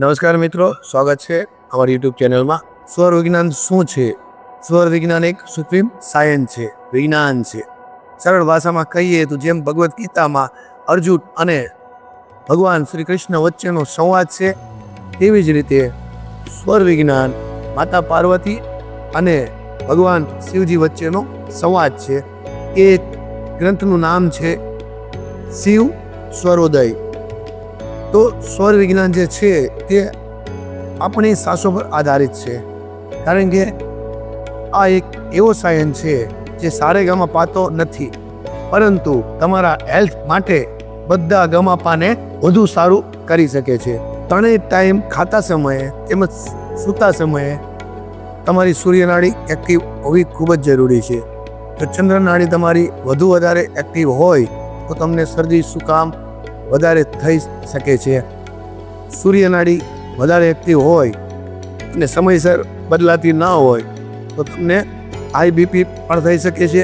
નમસ્કાર મિત્રો, સ્વાગત છે અમારી યુટ્યુબ ચેનલમાં. સ્વર વિજ્ઞાન શું છે? સ્વર વિજ્ઞાન એક સુપ્રીમ સાયન્સ છે, વિજ્ઞાન છે. સરળ ભાષામાં કહીએ તો જેમ ભગવદ્ ગીતામાં અર્જુન અને ભગવાન શ્રી કૃષ્ણ વચ્ચેનો સંવાદ છે, તેવી જ રીતે સ્વર વિજ્ઞાન માતા પાર્વતી અને ભગવાન શિવજી વચ્ચેનો સંવાદ છે. એ ગ્રંથનું નામ છે શિવ સ્વરોદય. તો સ્વર વિજ્ઞાન જે છે તે આપણી સાસો પર આધારિત છે, કારણ કે આ એક એવો સાયન્સ છે જે સારે ગમાપાતો નથી, પરંતુ તમારા હેલ્થ માટે બધા ગમાપાને વધુ સારું કરી શકે છે. ત્રણેય ટાઈમ ખાતા સમયે તેમજ સૂતા સમયે તમારી સૂર્યનાડી એક્ટિવ હોવી ખૂબ જ જરૂરી છે. જો ચંદ્રનાડી તમારી વધુ વધારે એક્ટિવ હોય તો તમને શરદી સુકામ વધારે થઈ શકે છે. સૂર્યનાડી વધારે એક્ટિવ હોય અને સમયસર બદલાતી ના હોય તો તમને હાઈ બીપી પણ થઈ શકે છે,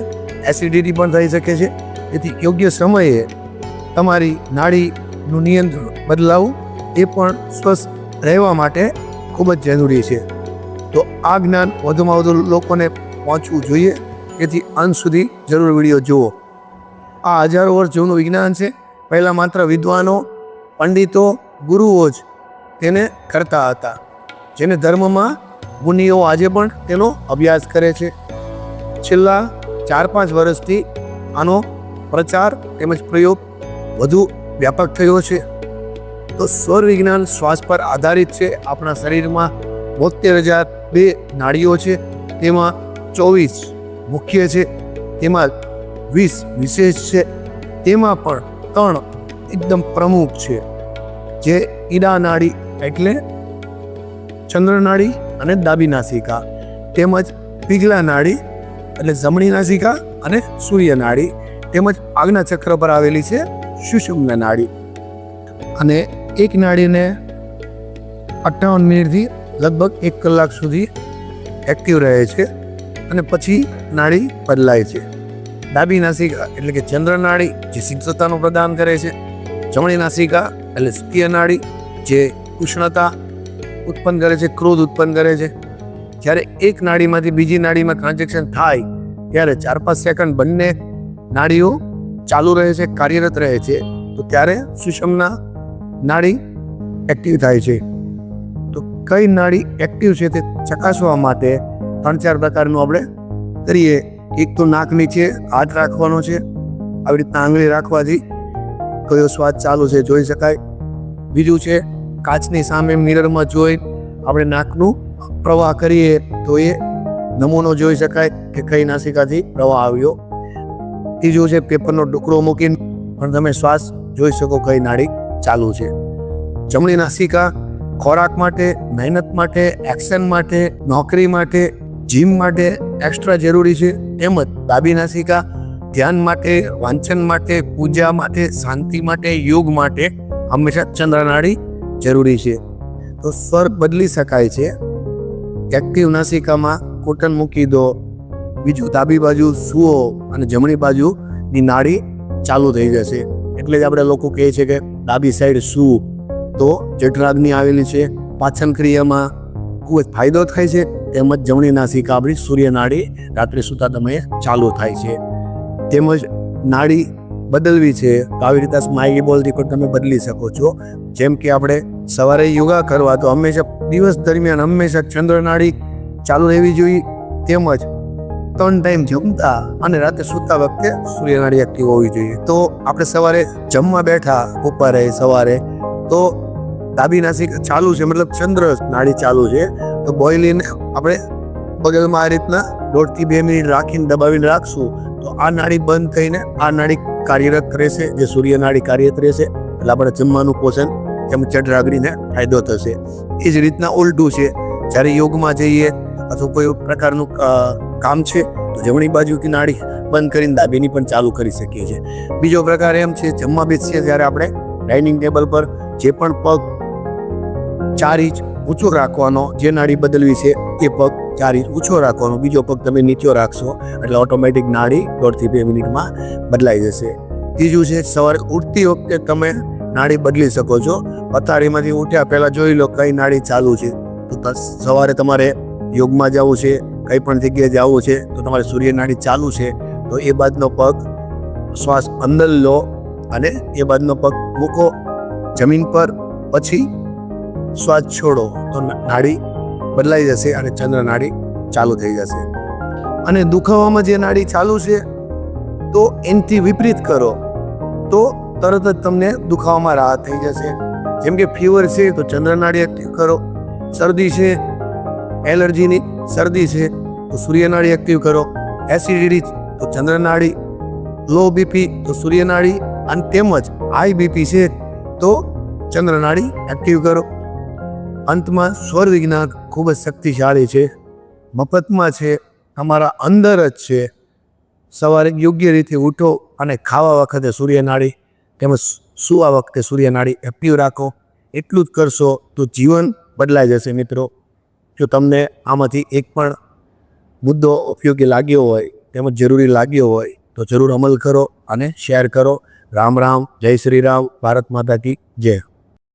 એસિડિટી પણ થઈ શકે છે. તેથી યોગ્ય સમયે તમારી નાડીનું નિયંત્રણ બદલાવવું એ પણ સ્વસ્થ રહેવા માટે ખૂબ જ જરૂરી છે. તો આ જ્ઞાન વધુમાં વધુ લોકોને પહોંચવું જોઈએ, તેથી અંત સુધી જરૂર વિડીયો જુઓ. આ હજારો વર્ષ જૂનું વિજ્ઞાન છે. પહેલાં માત્ર વિદ્વાનો, પંડિતો, ગુરુઓ જ તેને કરતા હતા, જેને ધર્મમાં મુનિઓ આજે પણ તેનો અભ્યાસ કરે છે. છેલ્લા 4-5 વર્ષથી આનો પ્રચાર તેમજ પ્રયોગ વધુ વ્યાપક થયો છે. તો સ્વર વિજ્ઞાન શ્વાસ પર આધારિત છે. આપણા શરીરમાં 72,002 નાડીઓ છે, તેમાં 24 મુખ્ય છે, તેમાં 20 વિશેષ છે. તેમાં પણ 3 એકદમ પ્રમુખ છે, જે ઈડા નાડી એટલે ચંદ્ર નાડી અને ડાબી નાસિકા, તેમજ પીગલા નાડી એટલે જમણી નાસિકા અને સૂર્ય નાડી, તેમજ આજ્ઞા ચક્ર પર આવેલી છે સુષુમ્ન નાડી. અને એક નાડીને 58 મિનિટથી લગભગ 1 કલાક સુધી એક્ટિવ રહે છે અને પછી નાડી બદલાય છે. ડાબી નાસિકા એટલે કે ચંદ્ર નાડી જે શીતળતાનું પ્રદાન કરે છે, જમણી નાસિકા એટલે સૂર્ય નાડી જે ઉષ્ણતા ઉત્પન્ન કરે છે, ક્રોધ ઉત્પન્ન કરે છે. જ્યારે એક નાડીમાંથી બીજી નાડીમાં ટ્રાન્ઝેક્શન થાય ત્યારે 4-5 સેકન્ડ બંને નાડીઓ ચાલુ રહે છે, કાર્યરત રહે છે. તો ત્યારે સુષુમ્ના નાડી એક્ટિવ થાય છે. તો કઈ નાડી એક્ટિવ છે તે ચકાસવા માટે 3-4 પ્રકારનું આપણે કરીએ. એક તો નાક નીચે હાથ રાખવાનો છે, આવી રીતના આંગળી રાખવાથી કયો શ્વાસ ચાલુ છે જોઈ શકાય. બીજું છે કાચની સામે મિરરમાં જોઈ આપણે નાકનું પ્રવાહ કરીએ તો એ નમૂનો જોઈ શકાય કે કઈ નાસિકાથી પ્રવાહ આવ્યો. ત્રીજું છે પેપરનો ટુકડો મૂકીને પણ તમે શ્વાસ જોઈ શકો કઈ નાડી ચાલુ છે. જમણી નાસિકા ખોરાક માટે, મહેનત માટે, એક્શન માટે, નોકરી માટે, જીમ માટે એક્સ્ટ્રા જરૂરી છે. તેમજ ડાબી નાસિકા ધ્યાન માટે, વાંચન માટે, પૂજા માટે, શાંતિ માટે, યોગ માટે હંમેશા ચંદ્રનાડી જરૂરી છે. તો સ્વર બદલી શકાય છે. એક્ટિવ નાસિકામાં કોટન મૂકી દો, બીજું ડાબી બાજુ સૂવો અને જમણી બાજુની નાડી ચાલુ થઈ જશે. એટલે જ આપણે લોકો કહે છે કે ડાબી સાઈડ સૂ. તો જઠરાગ્નિ આવેલી છે, પાચન ક્રિયામાં ખૂબ જ ફાયદો થાય છે. તેમજ જમણી નાસિકા આપણી સૂર્ય નાડી રાત્રે સૂતા સમયે ચાલુ થાય છે. તેમજ નાડી બદલવી છે તો આવી રીતે સ્માઇલી બોલથી પણ તમે બદલી શકો છો. જેમ કે આપણે સવારે યોગા કરવા તો હંમેશા દિવસ દરમિયાન હંમેશા ચંદ્ર નાડી ચાલુ રહેવી જોઈએ. તેમજ 3 ટાઈમ જમતા અને રાતે સૂતા વખતે સૂર્ય નાડી એક્ટિવ હોવી જોઈએ. તો આપણે સવારે જમવા બેઠા બપોરે સવારે તો ડાબી નાસિકા ચાલુ છે, મતલબ ચંદ્ર નાડી ચાલુ છે, તો બોઇલીને આપણે બગલમાં આ રીતના 1.5 થી 2 મિનિટ રાખીને દબાવીને રાખશું તો આ નાડી બંધ થઈને આ નાડી કાર્યરત રહેશે, જે સૂર્ય નાડી કાર્યરત રહેશે. એટલે આપણે જમવાનું પોષણ તેમ જઠરાગ્નિને ફાયદો થશે. એ જ રીતના ઉલટું છે, જ્યારે યોગમાં જઈએ અથવા કોઈ પ્રકારનું કામ છે તો જમણી બાજુની નાડી બંધ કરીને ડાબીની પણ ચાલુ કરી શકીએ છીએ. બીજો પ્રકાર એમ છે, જમવા બેસીએ ત્યારે આપણે ડાઇનિંગ ટેબલ પર જે પણ પગ 4 ઇંચ ઊંચો રાખવાનો, જે નાડી બદલવી છે એ પગ 4 ઇંચ ઊંચો રાખવાનો, બીજો પગ તમે નીચો રાખશો એટલે ઓટોમેટિક નાડી 1.5 થી 2 મિનિટમાં બદલાઈ જશે. ત્રીજું છે સવારે ઉઠતી વખતે તમે નાડી બદલી શકો છો, પથારીમાંથી ઉઠ્યા પહેલાં જોઈ લો કઈ નાડી ચાલુ છે. તો સવારે તમારે યોગમાં જવું છે, કંઈ પણ જગ્યાએ જવું છે તો તમારે સૂર્ય નાડી ચાલુ છે તો એ બાજુનો પગ શ્વાસ અંદર લો અને એ બાજુનો પગ મૂકો જમીન પર, પછી શ્વાસ છોડો તો નાડી બદલાઈ જશે અને ચંદ્ર નાડી ચાલુ થઈ જશે. અને દુખાવામાં જે નાડી ચાલુ છે તો એનાથી વિપરીત કરો તો તરત જ તમને દુખાવામાં રાહત થઈ જશે. જેમ કે ફીવર છે તો ચંદ્ર નાડી એક્ટિવ કરો, શરદી છે, એલર્જીની શરદી છે તો સૂર્ય નાડી એક્ટિવ કરો, એસિડિટી તો ચંદ્ર નાડી, લો બીપી તો સૂર્ય નાડી, અને તેમજ હાઈ બીપી છે તો ચંદ્ર નાડી એક્ટિવ કરો. અંતમાં સ્વર વિજ્ઞાન ખૂબ જ શક્તિશાળી છે, મફતમાં છે, તમારા અંદર જ છે. સવારે યોગ્ય રીતે ઉઠો અને ખાવા વખતે સૂર્ય નાડી તેમજ સૂવા વખતે સૂર્ય નાડી એક્ટિવ રાખો. એટલું જ કરશો તો જીવન બદલાઈ જશે મિત્રો. જો તમને આમાંથી એક પણ મુદ્દો ઉપયોગી લાગ્યો હોય તેમજ જરૂરી લાગ્યો હોય તો જરૂર અમલ કરો અને શેર કરો. રામ રામ, જય શ્રી રામ, ભારત માતા કી જય.